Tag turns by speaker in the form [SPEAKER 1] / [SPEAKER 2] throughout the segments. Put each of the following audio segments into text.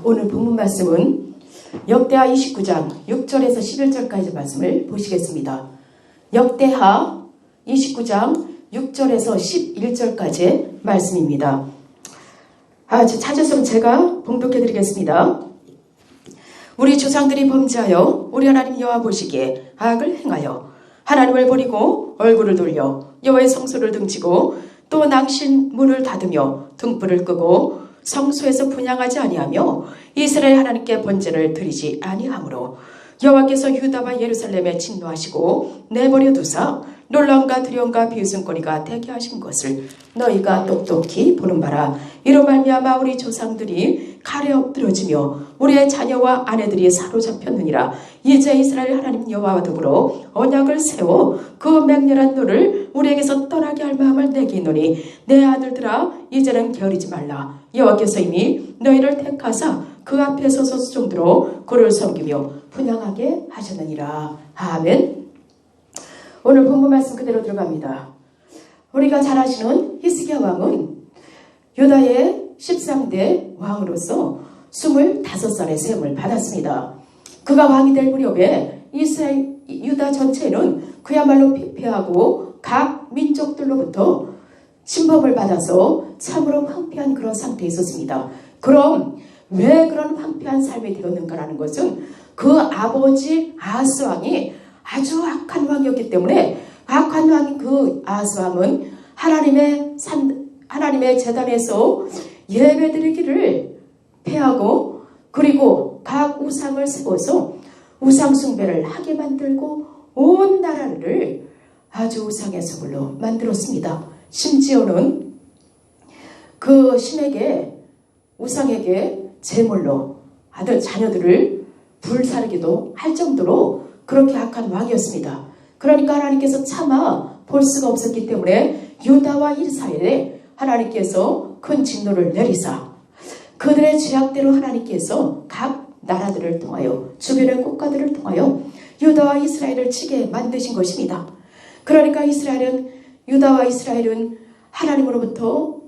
[SPEAKER 1] 오늘 본문 말씀은 역대하 29장 6절에서 11절까지 말씀을 보시겠습니다. 역대하 29장 6절에서 11절까지 말씀입니다. 찾으시면 제가 봉독해 드리겠습니다. 우리 조상들이 범죄하여 우리 하나님 여호와 보시기에 악을 행하여 하나님을 버리고 얼굴을 돌려 여호와의 성소를 등지고 또 낭신 문을 닫으며 등불을 끄고 성소에서 분향하지 아니하며 이스라엘 하나님께 번제를 드리지 아니하므로 여호와께서 유다와 예루살렘에 진노하시고 내버려 두사 놀라움과 두려움과 비웃음거리가 되게 하신 것을 너희가 똑똑히 보는 바라. 이로 말미암아 우리 조상들이 칼에 엎드러지며 우리의 자녀와 아내들이 사로잡혔느니라. 이제 이스라엘 하나님 여호와와 더불어 언약을 세워 그 맹렬한 노를 우리에게서 떠나게 할 마음을 내게 있노니 내 아들들아 이제는 게으르지 말라. 여호와께서 이미 너희를 택하사 그 앞에 서서 수종들어 그를 섬기며 분향하게 하셨느니라. 아멘. 오늘 본문 말씀 그대로 들어갑니다. 우리가 잘 아시는 히스기야 왕은 유다의 13대 왕으로서 25살의 세움을 받았습니다. 그가 왕이 될 무렵에 이스라엘 유다 전체는 그야말로 피폐하고 각 민족들로부터 침범을 받아서 참으로 황폐한 그런 상태에 있었습니다. 그럼 왜 그런 황폐한 삶이 되었는가라는 것은 그 아버지 아하스 왕이 아주 악한 왕이었기 때문에 악한 왕인 그 아하스 왕은 하나님의 제단에서 예배드리기를 폐하고 그리고 각 우상을 세워서 우상 숭배를 하게 만들고 온 나라를 아주 우상의 소굴로 만들었습니다. 심지어는 그 신에게 우상에게 제물로 아들 자녀들을 불사르기도 할 정도로 그렇게 악한 왕이었습니다. 그러니까 하나님께서 차마 볼 수가 없었기 때문에 유다와 이스라엘에 하나님께서 큰 진노를 내리사 그들의 죄악대로 하나님께서 각 나라들을 통하여 주변의 국가들을 통하여 유다와 이스라엘을 치게 만드신 것입니다. 그러니까 유다와 이스라엘은 하나님으로부터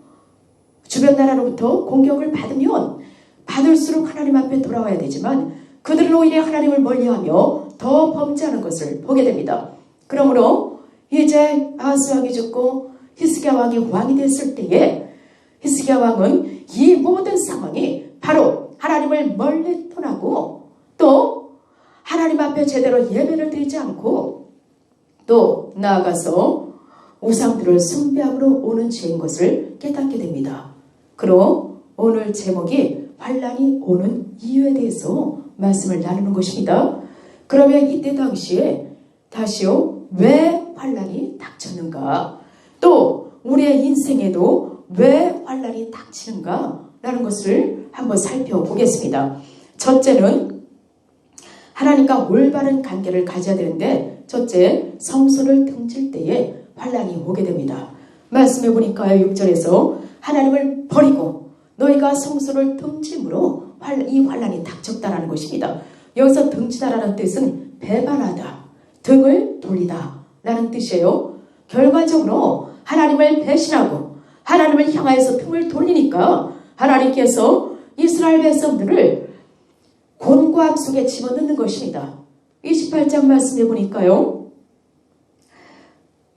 [SPEAKER 1] 주변 나라로부터 공격을 받으면 받을수록 하나님 앞에 돌아와야 되지만 그들은 오히려 하나님을 멀리하며 더 범죄하는 것을 보게 됩니다. 그러므로 이제 아하스 왕이 죽고 히스기야 왕이 왕이 됐을 때에 히스기야 왕은 이 모든 상황이 바로 하나님을 멀리 떠나고 또 하나님 앞에 제대로 예배를 드리지 않고 또 나아가서 우상들을 숭배함으로 오는 죄인 것을 깨닫게 됩니다. 그럼 오늘 제목이 환난이 오는 이유에 대해서 말씀을 나누는 것입니다. 그러면 이때 당시에 다시요 왜 환난이 닥쳤는가 또 우리의 인생에도 왜 환난이 닥치는가 라는 것을 한번 살펴보겠습니다. 첫째는 하나님과 올바른 관계를 가져야 되는데 첫째 성소를 등질 때에 환난이 오게 됩니다. 말씀해 보니까요 6절에서 하나님을 버리고 너희가 성소를 등짐으로 이 환난이 닥쳤다라는 것입니다. 여기서 등지다라는 뜻은 배반하다, 등을 돌리다 라는 뜻이에요. 결과적으로 하나님을 배신하고 하나님을 향하여서 등을 돌리니까 하나님께서 이스라엘 백성들을 곤고함 속에 집어넣는 것입니다. 28장 말씀해 보니까요.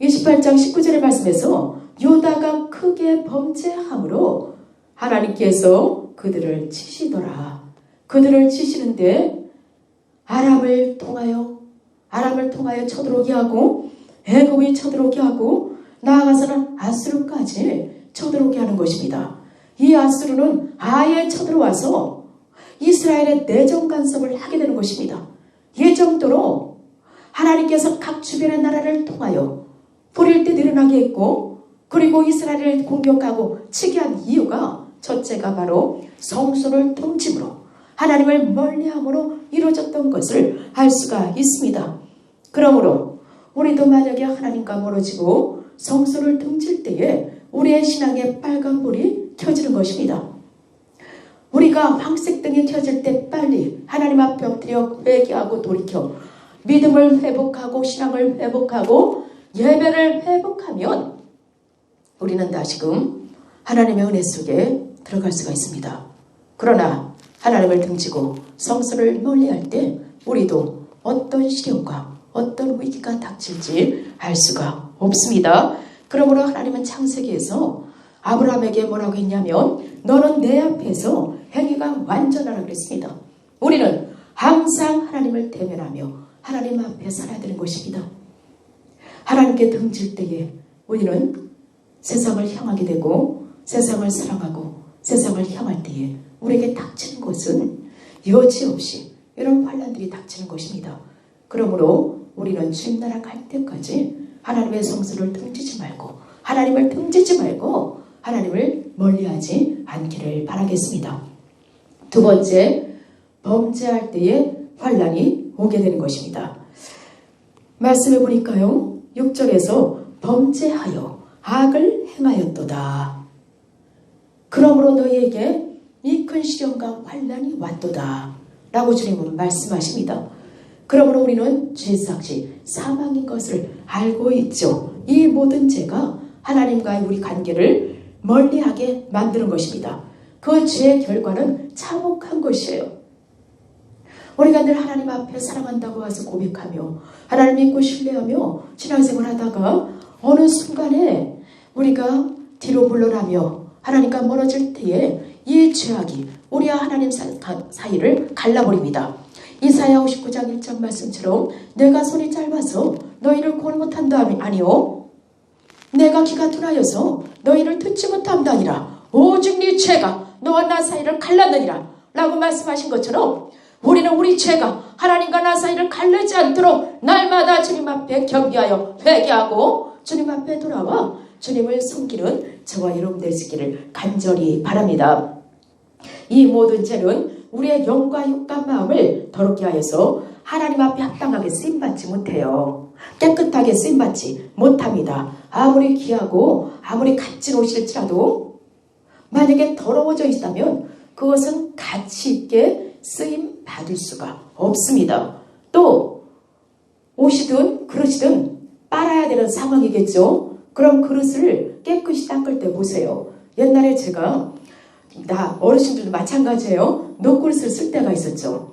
[SPEAKER 1] 28장 19절의 말씀에서 유다가 크게 범죄함으로 하나님께서 그들을 치시더라. 그들을 치시는데 아람을 통하여 쳐들어오게 하고 애굽이 쳐들어오게 하고 나아가서는 아수르까지 쳐들어오게 하는 것입니다. 이 아수르는 아예 쳐들어와서 이스라엘의 내정 간섭을 하게 되는 것입니다. 이 정도로 하나님께서 각 주변의 나라를 통하여 뿌릴 때 늘어나게 했고 그리고 이스라엘을 공격하고 치게 한 이유가 첫째가 바로 성소를 등짐으로 하나님을 멀리함으로 이루어졌던 것을 알 수가 있습니다. 그러므로 우리도 만약에 하나님과 멀어지고 성소를 등질 때에 우리의 신앙에 빨간불이 켜지는 것입니다. 우리가 황색등이 켜질 때 빨리 하나님 앞에 엎드려 회개하고 돌이켜 믿음을 회복하고 신앙을 회복하고 예배를 회복하면 우리는 다시금 하나님의 은혜 속에 들어갈 수가 있습니다. 그러나 하나님을 등지고 성소를 멀리할 때 우리도 어떤 시련과 어떤 위기가 닥칠지 알 수가 없습니다. 그러므로 하나님은 창세기에서 아브라함에게 뭐라고 했냐면 너는 내 앞에서 행위가 완전하라 그랬습니다. 우리는 항상 하나님을 대면하며 하나님 앞에 살아야 되는 것입니다. 하나님께 등질 때에 우리는 세상을 향하게 되고 세상을 사랑하고 세상을 향할 때에 우리에게 닥치는 것은 여지없이 이런 환난들이 닥치는 것입니다. 그러므로 우리는 주님 나라 갈 때까지 하나님의 성소를 등지지 말고 하나님을 등지지 말고 하나님을 멀리하지 않기를 바라겠습니다. 두 번째, 범죄할 때에 환난이 오게 되는 것입니다. 말씀해 보니까요. 6절에서 범죄하여 악을 행하였도다. 그러므로 너희에게 이 큰 시련과 환난이 왔도다. 라고 주님은 말씀하십니다. 그러므로 우리는 죄삭시 사망인 것을 알고 있죠. 이 모든 죄가 하나님과의 우리 관계를 멀리하게 만드는 것입니다. 그 죄의 결과는 참혹한 것이에요. 우리가 늘 하나님 앞에 사랑한다고 와서 고백하며 하나님 믿고 신뢰하며 신앙생활 하다가 어느 순간에 우리가 뒤로 물러나며 하나님과 멀어질 때에 이 죄악이 우리와 하나님 사이를 갈라버립니다. 이사야 59장 1절 말씀처럼 내가 손이 짧아서 너희를 구원 못한다 아니요 내가 귀가 둔하여서 너희를 듣지 못한다 아니라 오직 네 죄가 너와 나 사이를 갈랐느니라 라고 말씀하신 것처럼 우리는 우리 죄가 하나님과 나 사이를 갈르지 않도록 날마다 주님 앞에 겸비하여 회개하고 주님 앞에 돌아와 주님을 섬기는 저와 여러분 되시기를 간절히 바랍니다. 이 모든 죄는 우리의 영과 육과 마음을 더럽게 하여서 하나님 앞에 합당하게 쓰임받지 못해요. 깨끗하게 쓰임받지 못합니다. 아무리 귀하고 아무리 값진 옷일지라도 만약에 더러워져 있다면 그것은 가치 있게 쓰임받을 수가 없습니다. 또 옷이든 그릇이든 빨아야 되는 상황이겠죠. 그럼 그릇을 깨끗이 닦을 때 보세요. 옛날에 제가 어르신들도 마찬가지예요. 놋그릇을 쓸 때가 있었죠.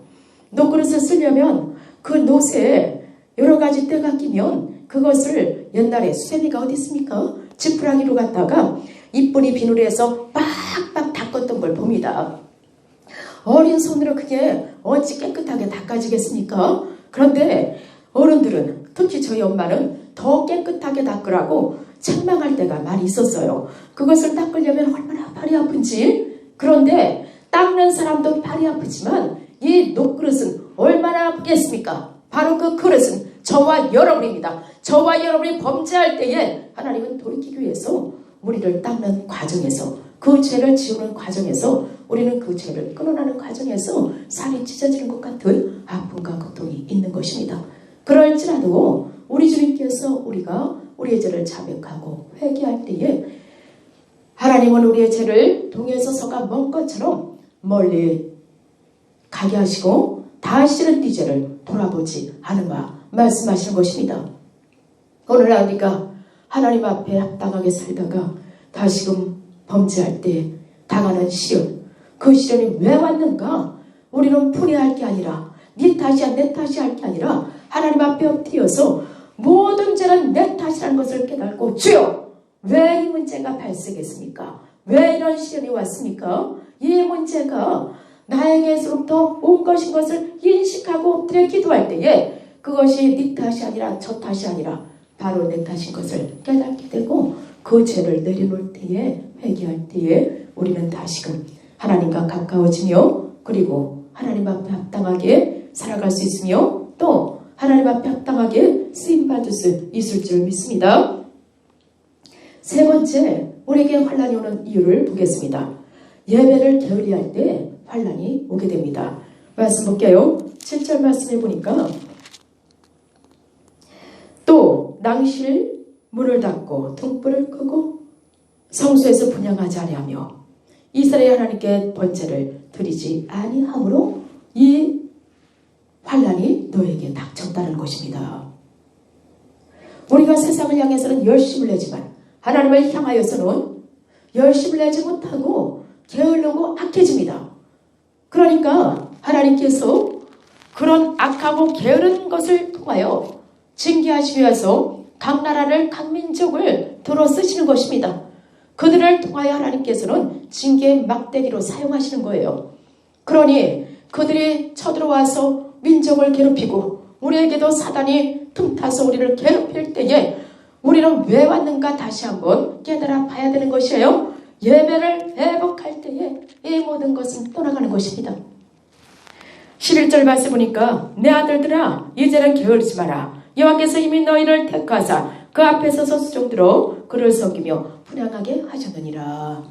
[SPEAKER 1] 놋그릇을 쓰려면 그 놋에 여러 가지 때가 끼면 그것을 옛날에 수세미가 어디 있습니까? 지푸라기로 갖다가 이쁜이 비누에서 빡빡 닦았던 걸 봅니다. 어린 손으로 그게 어찌 깨끗하게 닦아지겠습니까? 그런데 어른들은 특히 저희 엄마는 더 깨끗하게 닦으라고 책망할 때가 많이 있었어요. 그것을 닦으려면 얼마나 팔이 아픈지. 그런데 닦는 사람도 팔이 아프지만 이 놋그릇은 얼마나 아프겠습니까? 바로 그 그릇은 저와 여러분입니다. 저와 여러분이 범죄할 때에 하나님은 돌이키기 위해서 우리를 닦는 과정에서 그 죄를 지우는 과정에서 우리는 그 죄를 끊어나는 과정에서 살이 찢어지는 것 같은 아픔과 고통이 있는 것입니다. 그럴지라도 우리 주님께서 우리가 우리의 죄를 자백하고 회개할 때에 하나님은 우리의 죄를 동에서 서가 먼 것처럼 멀리 가게 하시고 다시는 네 죄를 돌아보지 않으마 말씀하시는 것입니다. 오늘날 우리가 하나님 앞에 합당하게 살다가 다시금 범죄할 때 당하는 시련, 그 시련이 왜 왔는가? 우리는 풀이할 게 아니라 네 탓이야 내 탓이 할 게 아니라 하나님 앞에 엎드려서 모든 죄는 내 탓이라는 것을 깨닫고 주여 왜 이 문제가 발생했습니까? 왜 이런 시련이 왔습니까? 이 문제가 나에게서부터 온 것인 것을 인식하고 엎드려 기도할 때에 그것이 네 탓이 아니라 저 탓이 아니라 바로 내 탓인 것을 깨닫게 되고 그 죄를 내려놓을 때에 회개할 때에 우리는 다시금 하나님과 가까워지며 그리고 하나님 앞에 합당하게 살아갈 수 있으며 또 하나님 앞에 합당하게 쓰임받을 수 있을 줄 믿습니다. 세 번째, 우리에게 환난이 오는 이유를 보겠습니다. 예배를 게을리할 때 환난이 오게 됩니다. 말씀 볼게요. 7절 말씀해 보니까 또 낭실 문을 닫고 등불을 끄고 성소에서 분향하지 아니하며 이스라엘 하나님께 번제를 드리지 아니하므로 이 환난이 너에게 닥쳤다는 것입니다. 우리가 세상을 향해서는 열심을 내지만 하나님을 향하여서는 열심을 내지 못하고 게을르고 악해집니다. 그러니까 하나님께서 그런 악하고 게으른 것을 통하여 징계하시기 위해서 각 나라를 각 민족을 들어 쓰시는 것입니다. 그들을 통하여 하나님께서는 징계의 막대기로 사용하시는 거예요. 그러니 그들이 쳐들어와서 민족을 괴롭히고 우리에게도 사단이 틈타서 우리를 괴롭힐 때에 우리는 왜 왔는가 다시 한번 깨달아 봐야 되는 것이에요. 예배를 회복할 때에 이 모든 것은 떠나가는 것입니다. 11절 말씀 보니까 내 아들들아 이제는 게으르지 마라. 여호와께서 이미 너희를 택하사 그 앞에 서서 수종들어 그를 섬기며 분향하게 하셨느니라.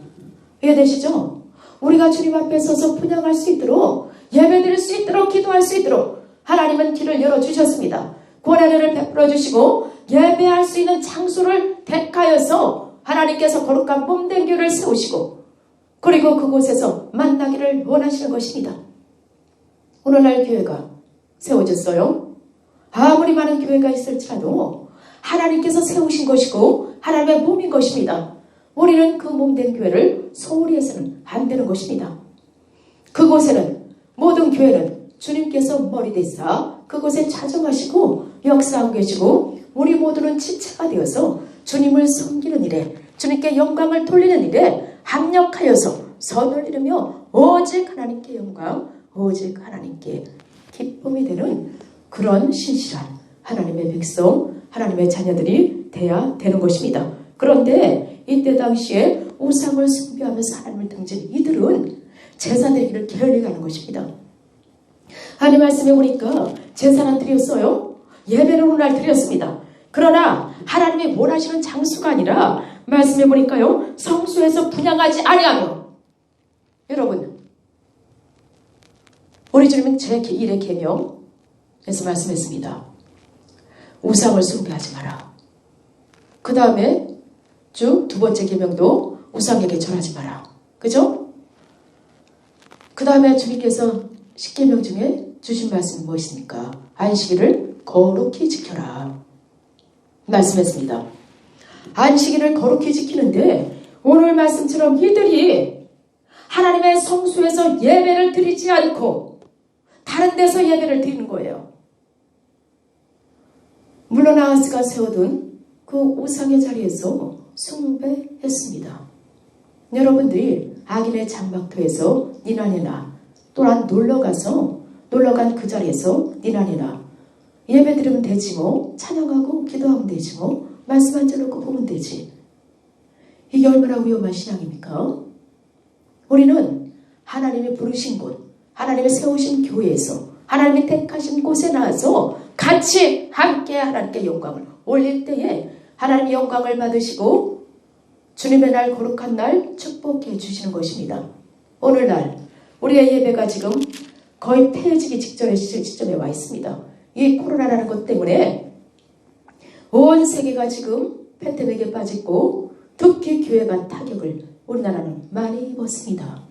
[SPEAKER 1] 이해되시죠? 우리가 주님 앞에 서서 분향할 수 있도록 예배드릴 수 있도록 기도할 수 있도록 하나님은 길을 열어주셨습니다. 고난을 베풀어 주시고 예배할 수 있는 장소를 택하여서 하나님께서 거룩한 몸된 교회를 세우시고 그리고 그곳에서 만나기를 원하시는 것입니다. 오늘날 교회가 세워졌어요. 아무리 많은 교회가 있을지라도 하나님께서 세우신 것이고 하나님의 몸인 것입니다. 우리는 그 몸된 교회를 소홀히 해서는 안 되는 것입니다. 그곳에는 모든 교회는 주님께서 머리 되사 그곳에 자정하시고 역사하고 계시고 우리 모두는 지체가 되어서 주님을 섬기는 일에 주님께 영광을 돌리는 일에 합력하여서 선을 이루며 오직 하나님께 영광 오직 하나님께 기쁨이 되는 그런 신실한 하나님의 백성 하나님의 자녀들이 돼야 되는 것입니다. 그런데 이때 당시에 우상을 숭배하면서 하나님을 등진 이들은 제사 드리기를 게을리 가는 것입니다. 하나님 말씀에 보니까 제사는 드렸어요. 예배를 오늘날 드렸습니다. 그러나 하나님이 원하시는 장수가 아니라 말씀해 보니까요. 성소에서 분향하지 아니하며 여러분 우리 주님은 제1의 계명에서 말씀했습니다. 우상을 숭배하지 마라. 그 다음에 쭉 두 번째 계명도 우상에게 절하지 마라. 그죠? 그 다음에 주님께서 10계명 중에 주신 말씀이 무엇입니까? 안식일을 거룩히 지켜라. 말씀했습니다. 안식일을 거룩히 지키는데 오늘 말씀처럼 이들이 하나님의 성소에서 예배를 드리지 않고 다른 데서 예배를 드리는 거예요. 물론 아하스가 세워둔 그 우상의 자리에서 숭배했습니다. 여러분들이 악인의 장막터에서 니나니나 또한 놀러간 그 자리에서 니나니나 예배 드리면 되지 뭐 찬양하고 기도하면 되지 뭐 말씀 앉아놓고 보면 되지. 이게 얼마나 위험한 신앙입니까? 우리는 하나님이 부르신 곳 하나님이 세우신 교회에서 하나님이 택하신 곳에 나와서 같이 함께 하나님께 영광을 올릴 때에 하나님의 영광을 받으시고 주님의 날 거룩한 날 축복해 주시는 것입니다. 오늘날 우리의 예배가 지금 거의 폐해지기 직전에 와 있습니다. 이 코로나라는 것 때문에 온 세계가 지금 팬데믹에 빠졌고 특히 교회가 타격을 우리나라는 많이 입었습니다.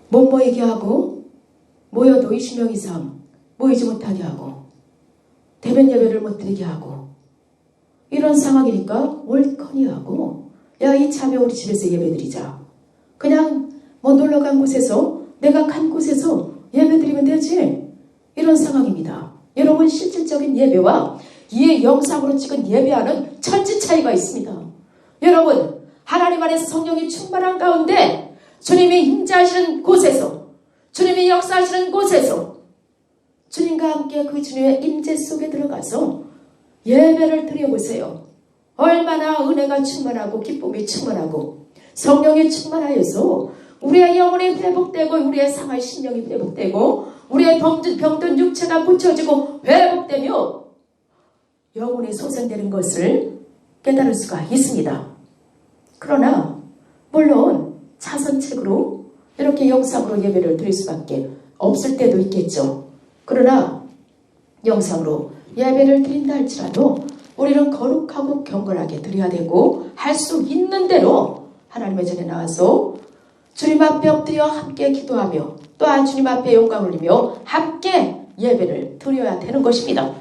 [SPEAKER 1] 못 모이게 하고 모여도 20명 이상 모이지 못하게 하고 대면 예배를 못 드리게 하고 이런 상황이니까 올커니 하고 야 이참에 우리 집에서 예배 드리자. 그냥 뭐 놀러간 곳에서 내가 간 곳에서 예배 드리면 되지. 이런 상황입니다. 여러분 실질적인 예배와 이 영상으로 찍은 예배와는 천지 차이가 있습니다. 여러분 하나님 안에서 성령이 충만한 가운데 주님이 임재하시는 곳에서 주님이 역사하시는 곳에서 주님과 함께 그 주님의 임재 속에 들어가서 예배를 드려보세요. 얼마나 은혜가 충만하고 기쁨이 충만하고 성령이 충만하여서 우리의 영혼이 회복되고 우리의 상할 심령이 회복되고 우리의 병든 육체가 고쳐지고 회복되며 영혼이 소생되는 것을 깨달을 수가 있습니다. 그러나 물론 차선책으로 이렇게 영상으로 예배를 드릴 수밖에 없을 때도 있겠죠. 그러나 영상으로 예배를 드린다 할지라도 우리는 거룩하고 경건하게 드려야 되고 할 수 있는 대로 하나님의 전에 나와서 주님 앞에 엎드려 함께 기도하며 또한 주님 앞에 영광을 올리며 함께 예배를 드려야 되는 것입니다.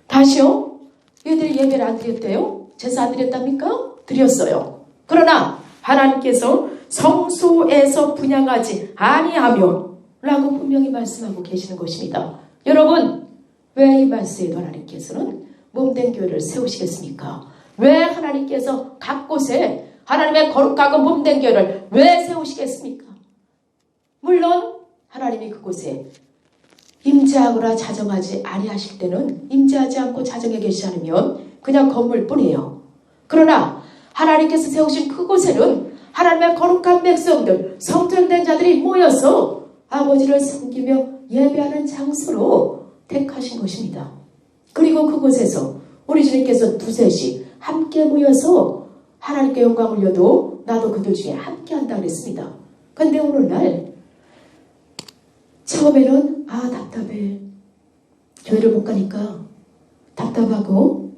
[SPEAKER 1] 다시요. 얘들이 예배를 안 드렸대요? 제사 안 드렸답니까? 드렸어요. 그러나 하나님께서 성소에서 분향하지 아니하며 라고 분명히 말씀하고 계시는 것입니다. 여러분, 왜 이 말씀에도 하나님께서는 몸된 교회를 세우시겠습니까? 왜 하나님께서 각 곳에 하나님의 거룩하고 몸된 교회를 왜 세우시겠습니까? 물론 하나님이 그곳에 임재하거나 자정하지 아니하실 때는 임재하지 않고 자정해 계시지 않으면 그냥 건물뿐이에요. 그러나 하나님께서 세우신 그곳에는 하나님의 거룩한 백성들, 성전된 자들이 모여서 아버지를 섬기며 예배하는 장소로 택하신 것입니다. 그리고 그곳에서 우리 주님께서 두셋이 함께 모여서 하나님께 영광 올려도 나도 그들 중에 함께 한다 그랬습니다. 근데 오늘날 처음에는 답답해. 교회를 못 가니까 답답하고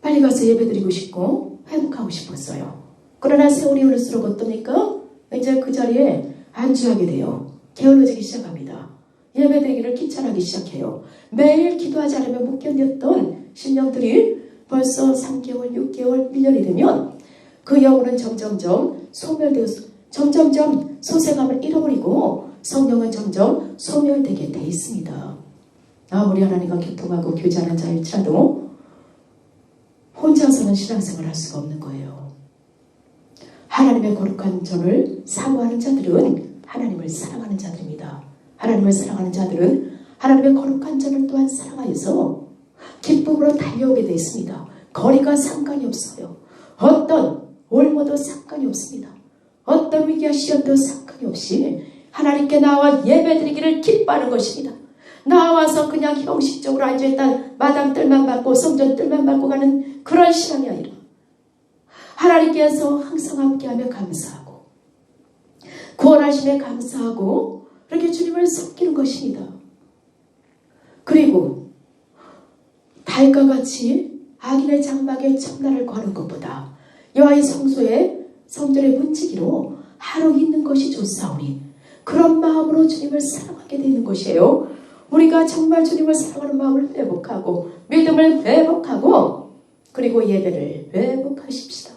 [SPEAKER 1] 빨리 가서 예배드리고 싶고 회복하고 싶었어요. 그러나 세월이 흐를수록 어떠니까 이제 그 자리에 안주하게 돼요. 게을러지기 시작합니다. 예배드리기를 귀찮아하기 시작해요. 매일 기도하지 않으면 못 견뎠던 심령들이 벌써 3개월, 6개월, 1년이 되면 그 영혼은 점점점 소멸되어서 점점점 소생함을 잃어버리고 성령은 점점 소멸되게 돼 있습니다. 아무리 하나님과 교통하고 교제하는 자일지라도 혼자서는 신앙생활을 할 수가 없는 거예요. 하나님의 거룩한 전을 사모하는 자들은 하나님을 사랑하는 자들입니다. 하나님을 사랑하는 자들은 하나님의 거룩한 전을 또한 사랑하여서 기쁨으로 달려오게 되어 있습니다. 거리가 상관이 없어요. 어떤 올무도 상관이 없습니다. 어떤 위기와 시련도 상관이 없이 하나님께 나와 예배드리기를 기뻐하는 것입니다. 나와서 그냥 형식적으로 앉아있다 마당들만 밟고 성전들만 밟고 가는 그런 신앙이 아니라 하나님께서 항상 함께하며 감사하고 구원하심에 감사하고 그렇게 주님을 섬기는 것입니다. 그리고 달과 같이 악인의 장막에 첫날을 거는 것보다 여호와의 성소에 성전의 문지기로 하루 있는 것이 좋사오니 그런 마음으로 주님을 사랑하게 되는 것이에요. 우리가 정말 주님을 사랑하는 마음을 회복하고 믿음을 회복하고 그리고 예배를 회복하십시다.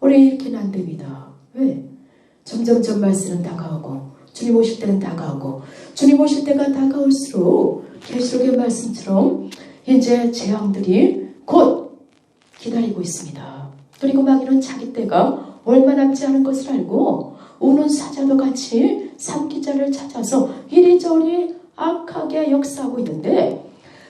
[SPEAKER 1] 우리 이렇게는 안 됩니다. 왜? 점점점 말씀은 다가오고 주님 오실 때는 다가오고 주님 오실 때가 다가올수록 계시록의 말씀처럼 이제 재앙들이 곧 기다리고 있습니다. 그리고 마귀는 자기 때가 얼마 남지 않은 것을 알고 우는 사자도 같이 삼키자를 찾아서 이리저리 악하게 역사하고 있는데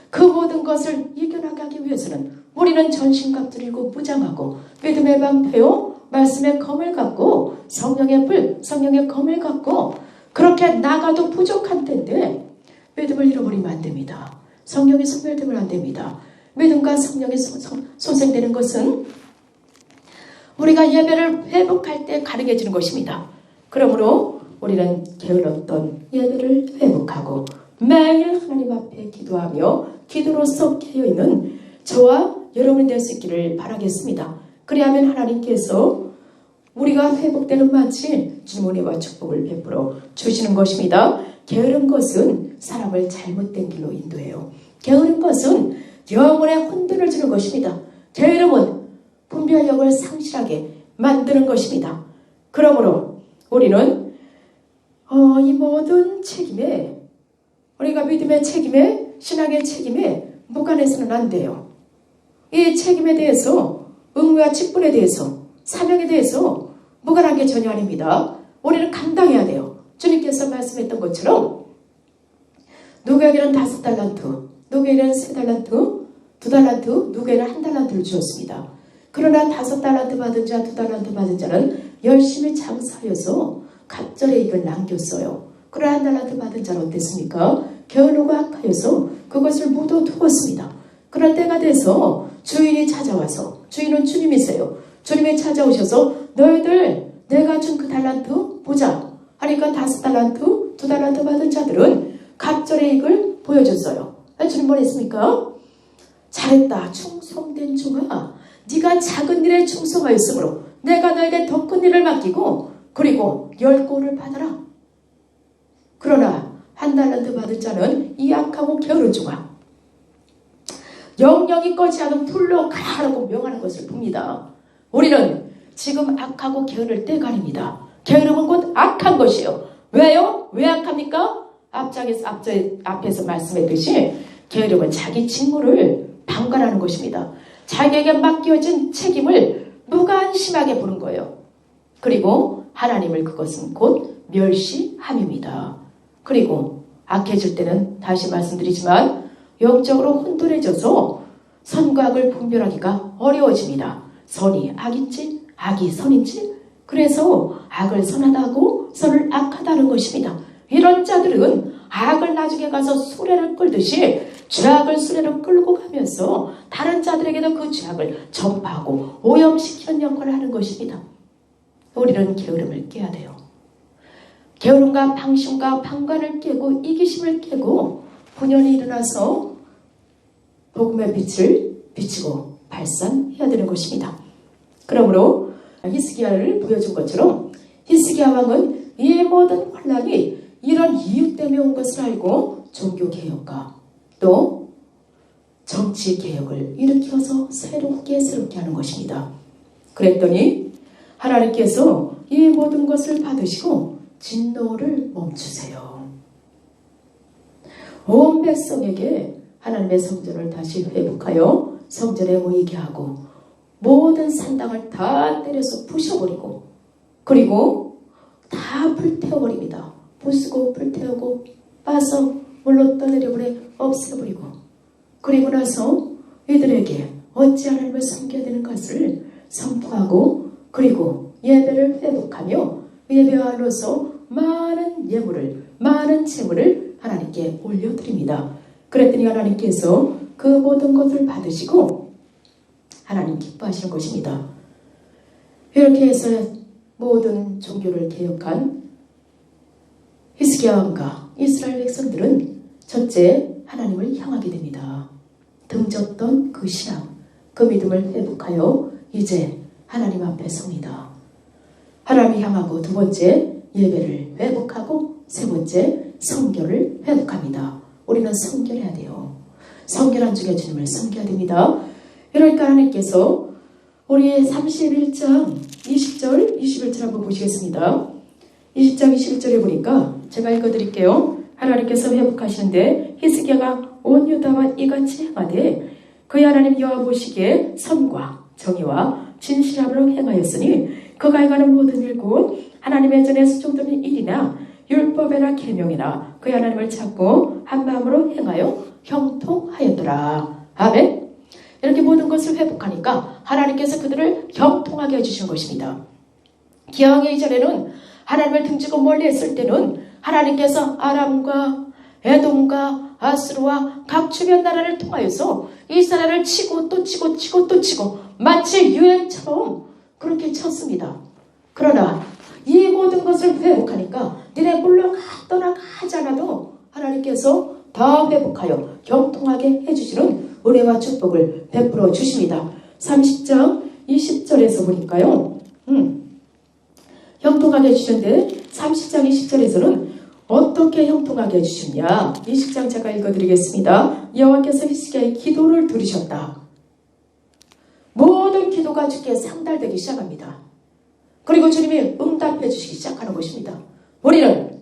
[SPEAKER 1] 그 모든 것을 이겨나가기 위해서는 우리는 전신갑 들이고 무장하고 믿음의 방패요 말씀의 검을 갖고 성령의 불, 성령의 검을 갖고 그렇게 나가도 부족한 때인데 믿음을 잃어버리면 안 됩니다. 성령이 소멸되면 안 됩니다. 믿음과 성령이 소생되는 것은 우리가 예배를 회복할 때 가능해지는 것입니다. 그러므로 우리는 게을렀던 예배를 회복하고 매일 하나님 앞에 기도하며 기도로서 깨어있는 저와 여러분이 될 수 있기를 바라겠습니다. 그리하면 하나님께서 우리가 회복되는 마치 주님 은혜와 축복을 베풀어 주시는 것입니다. 게으른 것은 사람을 잘못된 길로 인도해요. 게으른 것은 영혼에 혼돈을 주는 것입니다. 게으름은 분별력을 상실하게 만드는 것입니다. 그러므로 우리는 이 모든 책임에 우리가 믿음의 책임에 신앙의 책임에 무관해서는 안 돼요. 이 책임에 대해서 의무와 직분에 대해서 사명에 대해서 무관한 게 전혀 아닙니다. 우리는 감당해야 돼요. 주님께서 말씀했던 것처럼 누구에게는 5달란트, 누구에게는 3달란트, 2달란트, 누구에게는 1달란트를 주었습니다. 그러나 5달란트 받은 자, 2달란트 받은 자는 열심히 장사하여서 갑절의 이익을 남겼어요. 그러나 1달란트 받은 자는 어땠습니까? 게을르고 악하여서 그것을 모두 두었습니다. 그런 때가 돼서 주인이 찾아와서 주인은 주님이세요. 주님이 찾아오셔서 너희들 내가 준 그 달란트 보자 하니까 5달란트, 2달란트 받은 자들은 갑절의 이익을 보여줬어요. 주님 뭘 했습니까? 잘했다. 충성된 종아. 네가 작은 일에 충성하였으므로 내가 너에게 더 큰 일을 맡기고 그리고 10고를 받아라. 그러나 1달란트 받은 자는 이 악하고 게으른 종아. 영영이 꺼지 않은 불로 가라고 명하는 것을 봅니다. 우리는 지금 악하고 게으를 때가 아닙니다. 게으름은 곧 악한 것이요. 왜요? 왜 악합니까? 앞에서 말씀했듯이 게으름은 자기 직무를 방관하는 것입니다. 자기에게 맡겨진 책임을 무관심하게 보는 거예요. 그리고 하나님을 그것은 곧 멸시함입니다. 그리고 악해질 때는 다시 말씀드리지만 영적으로 혼돈해져서 선과 악을 분별하기가 어려워집니다. 선이 악인지 악이 선인지, 그래서 악을 선하다고 선을 악하다는 것입니다. 이런 자들은 악을 나중에 가서 수레를 끌듯이 죄악을 수레로 끌고 가면서 다른 자들에게도 그 죄악을 전파하고 오염시키는 역할을 하는 것입니다. 우리는 게으름을 깨야 돼요. 게으름과 방심과 방관을 깨고 이기심을 깨고 분연히 일어나서 복음의 빛을 비추고 발산해야 되는 것입니다. 그러므로 히스기야를 보여준 것처럼 히스기야 왕은 이 모든 혼란이 이런 이유 때문에 온 것을 알고 종교개혁과 또 정치개혁을 일으켜서 새롭게 하는 것입니다. 그랬더니 하나님께서 이 모든 것을 받으시고 진노를 멈추세요. 온 백성에게 하나님의 성전을 다시 회복하여 성전에 모이게 하고 모든 산당을 다 때려서 부셔버리고 그리고 다 불태워버립니다. 부수고 불태우고 빠서 물로 떠내려버려 없애버리고 그리고 나서 이들에게 어찌 하나님을 섬겨야 되는 것을 선포하고 그리고 예배를 회복하며 예배와로서 많은 예물을 많은 재물을 하나님께 올려드립니다. 그랬더니 하나님께서 그 모든 것을 받으시고 하나님 기뻐하시는 것입니다. 이렇게 해서 모든 종교를 개혁한 히스기야 왕과 이스라엘 백성들은 첫째 하나님을 향하게 됩니다. 등졌던 그 신앙, 그 믿음을 회복하여 이제 하나님 앞에 섭니다. 하나님을 향하고 두 번째 예배를 회복하고 세 번째 성결을 회복합니다. 우리는 성결해야 돼요. 성결한 중에 주님을 섬겨야 됩니다. 그러니까 하나님께서 우리의 31장 20절 21절 한번 보시겠습니다. 20장 21절에 보니까 제가 읽어드릴게요. 하나님께서 회복하시는데 히스기야가 온 유다와 이같이 행하되 그의 하나님 여호와 보시기에 선과 정의와 진실함으로 행하였으니 그가 행하는 모든 일 곧 하나님의 전에 수종되는 일이나 율법이나 계명이나 그의 하나님을 찾고 한 마음으로 행하여 형통하였더라. 아멘. 이렇게 모든 것을 회복하니까 하나님께서 그들을 형통하게 해주신 것입니다. 기왕의 이전에는 하나님을 등지고 멀리 했을 때는 하나님께서 아람과 에돔과 아스루와 각 주변 나라를 통하여서 이스라엘을 치고 또 치고 치고 또 치고 마치 유행처럼 그렇게 쳤습니다. 그러나 이 모든 것을 회복하니까 니네 물러갔더나 가지 않아도 하나님께서 다 회복하여 형통하게 해주시는 은혜와 축복을 베풀어 주십니다. 30장 20절에서 보니까요. 형통하게 해주셨는데 30장 20절에서는 어떻게 형통하게 해주셨냐. 20장 제가 읽어드리겠습니다. 여호와께서 히스기야의 기도를 들으셨다. 모든 기도가 주께 상달되기 시작합니다. 그리고 주님이 응답해 주시기 시작하는 것입니다. 우리는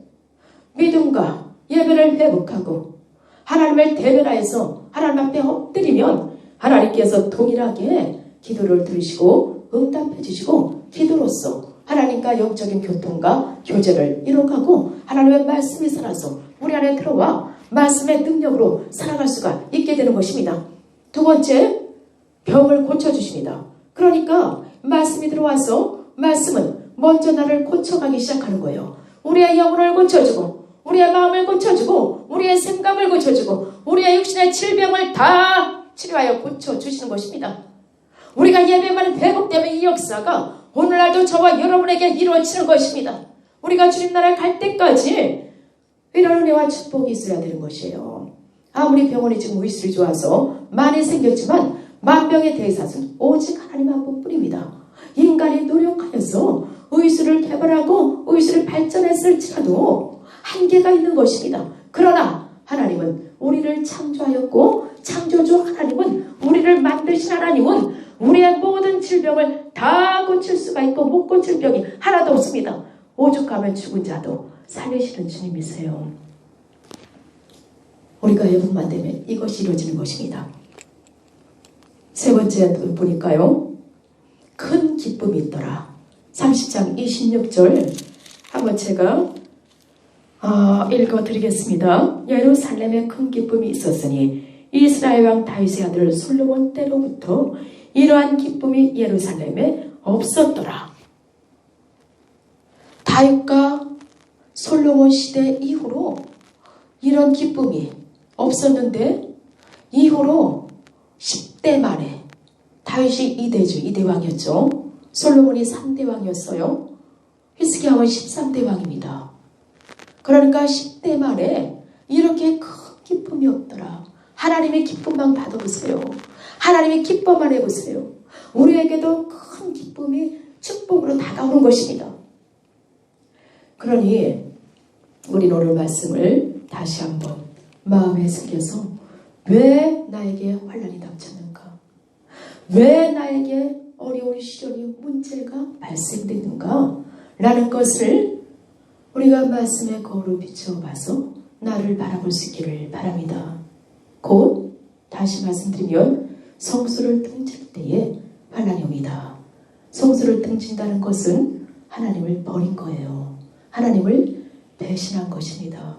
[SPEAKER 1] 믿음과 예배를 회복하고 하나님을 대면하여서 하나님 앞에 엎드리면 하나님께서 동일하게 기도를 들으시고 응답해 주시고 기도로서 하나님과 영적인 교통과 교제를 이뤄가고 하나님의 말씀이 살아서 우리 안에 들어와 말씀의 능력으로 살아갈 수가 있게 되는 것입니다. 두 번째, 병을 고쳐주십니다. 그러니까 말씀이 들어와서 말씀은 먼저 나를 고쳐가기 시작하는 거예요. 우리의 영혼을 고쳐주고 우리의 마음을 고쳐주고 우리의 생각을 고쳐주고 우리의 육신의 질병을 다 치료하여 고쳐주시는 것입니다. 우리가 예배만 회복되면 이 역사가 오늘날도 저와 여러분에게 이루어지는 것입니다. 우리가 주님 나라에 갈 때까지 이런 은혜와 축복이 있어야 되는 것이에요. 아무리 병원이 지금 의술이 좋아서 많이 생겼지만 만병의 대사는 오직 하나님 한 분뿐입니다. 인간이 노력하여서 의술을 개발하고 의술을 발전했을지라도 한계가 있는 것입니다. 그러나 하나님은 우리를 창조하였고 창조주 하나님은 우리를 만드신 하나님은 우리의 모든 질병을 다 고칠 수가 있고 못 고칠 병이 하나도 없습니다. 오죽하면 죽은 자도 살리시는 주님이세요. 우리가 회복만 되면 이것이 이루어지는 것입니다. 세 번째 보니까요. 큰 기쁨이 있더라. 30장 26절 한번 제가 읽어드리겠습니다. 예루살렘에 큰 기쁨이 있었으니 이스라엘 왕 다윗의 아들 솔로몬 때로부터 이러한 기쁨이 예루살렘에 없었더라. 다윗과 솔로몬 시대 이후로 이런 기쁨이 없었는데 이후로 10대 만에 다윗이 2대 왕이었죠. 솔로몬이 3대 왕이었어요. 히스기야 왕은 13대 왕입니다. 그러니까 10대 만에 이렇게 큰 기쁨이 없더라. 하나님의 기쁨만 받아보세요. 하나님의 기뻐만 해보세요. 우리에게도 큰 기쁨이 축복으로 다가오는 것입니다. 그러니 우리는 오늘 말씀을 다시 한번 마음에 새겨서 왜 나에게 환난이 닥쳤는가? 왜 나에게 어려운 시련이 문제가 발생되는가? 라는 것을 우리가 말씀의 거울을 비춰봐서 나를 바라볼 수 있기를 바랍니다. 곧 다시 말씀드리면 성소를 등질 때에 환난이 옵니다. 성소를 등진다는 것은 하나님을 버린 거예요. 하나님을 배신한 것입니다.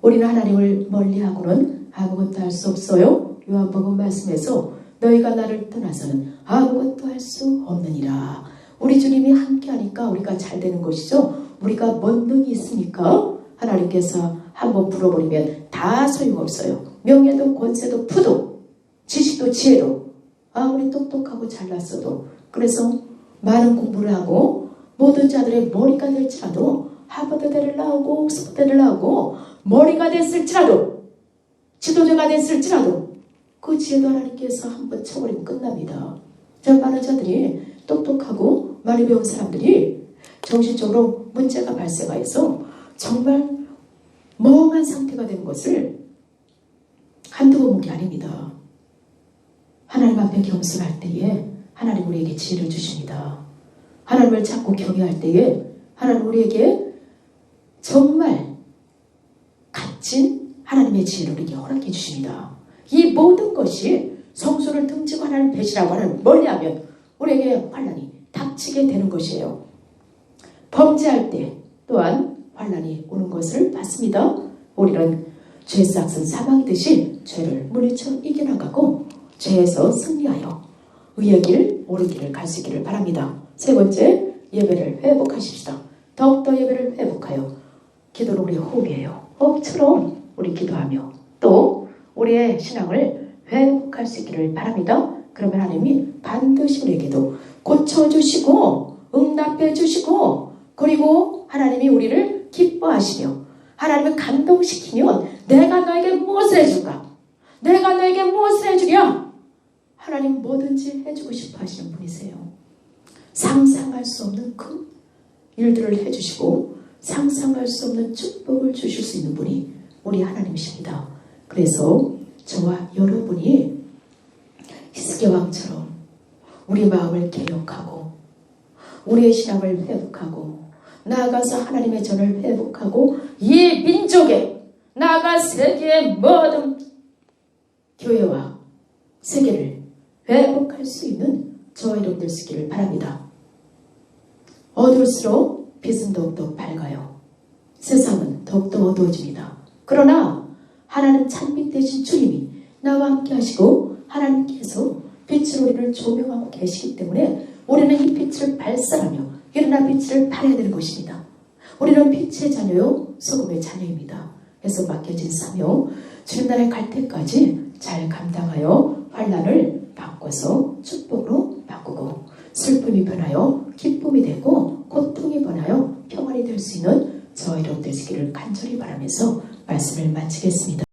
[SPEAKER 1] 우리는 하나님을 멀리하고는 아무것도 할 수 없어요. 요한복음 말씀에서 너희가 나를 떠나서는 아무것도 할 수 없느니라. 우리 주님이 함께하니까 우리가 잘 되는 것이죠. 우리가 뭔 능이 있습니까? 하나님께서 한번 불어버리면 다 소용없어요. 명예도 권세도 부도 지식도 지혜도 아무리 똑똑하고 잘났어도 그래서 많은 공부를 하고 모든 자들의 머리가 될지라도 하버드대를 나오고 옥스퍼드대를 나오고 머리가 됐을지라도 지도자가 됐을지라도 그 지혜도 하나님께서 한번 쳐버리면 끝납니다. 많은 자들이 똑똑하고 많이 배운 사람들이 정신적으로 문제가 발생해서 정말 멍한 상태가 되는 것을 한두 번 본 게 아닙니다. 하나님 앞에 겸손할 때에 하나님 우리에게 지혜를 주십니다. 하나님을 찾고 경외할 때에 하나님 우리에게 정말 값진 하나님의 지혜를 우리에게 허락해 주십니다. 이 모든 것이 성소를 등지고 하나님 배신하고 하나님 멀리하면 우리에게 환난이 닥치게 되는 것이에요. 범죄할 때 또한 환난이 오는 것을 봤습니다. 우리는 죄 삭은 사망이듯이 죄를 물리쳐 이겨나가고 죄에서 승리하여 의의 길, 옳은 길을 갈 수 있기를 바랍니다. 세 번째, 예배를 회복하십시다. 더욱더 예배를 회복하여 기도를 우리 호흡이에요. 호흡처럼 우리 기도하며 또 우리의 신앙을 회복할 수 있기를 바랍니다. 그러면 하나님이 반드시 우리에게도 고쳐주시고 응답해 주시고 그리고 하나님이 우리를 기뻐하시며 하나님을 감동시키면 내가 너에게 무엇을 해줄까? 내가 너에게 무엇을 해주랴? 하나님 뭐든지 해주고 싶어 하시는 분이세요. 상상할 수 없는 큰 일들을 해주시고 상상할 수 없는 축복을 주실 수 있는 분이 우리 하나님이십니다. 그래서 저와 여러분이 히스기야 왕처럼 우리 마음을 개혁하고 우리의 신앙을 회복하고 나아가서 하나님의 전을 회복하고 이 민족에 나아가 세계의 모든 교회와 세계를 회복할 수 있는 저와 여러분들 쓰기를 바랍니다. 어두울수록 빛은 더욱더 밝아요. 세상은 더욱더 어두워집니다. 그러나 하나님 찬빛 되신 주님이 나와 함께 하시고 하나님께서 빛으로 우리를 조명하고 계시기 때문에 우리는 이 빛을 발산하며 일어나 빛을 발해야 되는 것입니다. 우리는 빛의 자녀요 소금의 자녀입니다. 그래서 맡겨진 사명 주님 나라에 갈 때까지 잘 감당하여 환난을 바꿔서 축복으로 바꾸고 슬픔이 변하여 기쁨이 되고 고통이 변하여 평안이 될 수 있는 저와 여러분들 되시기를 간절히 바라면서 말씀을 마치겠습니다.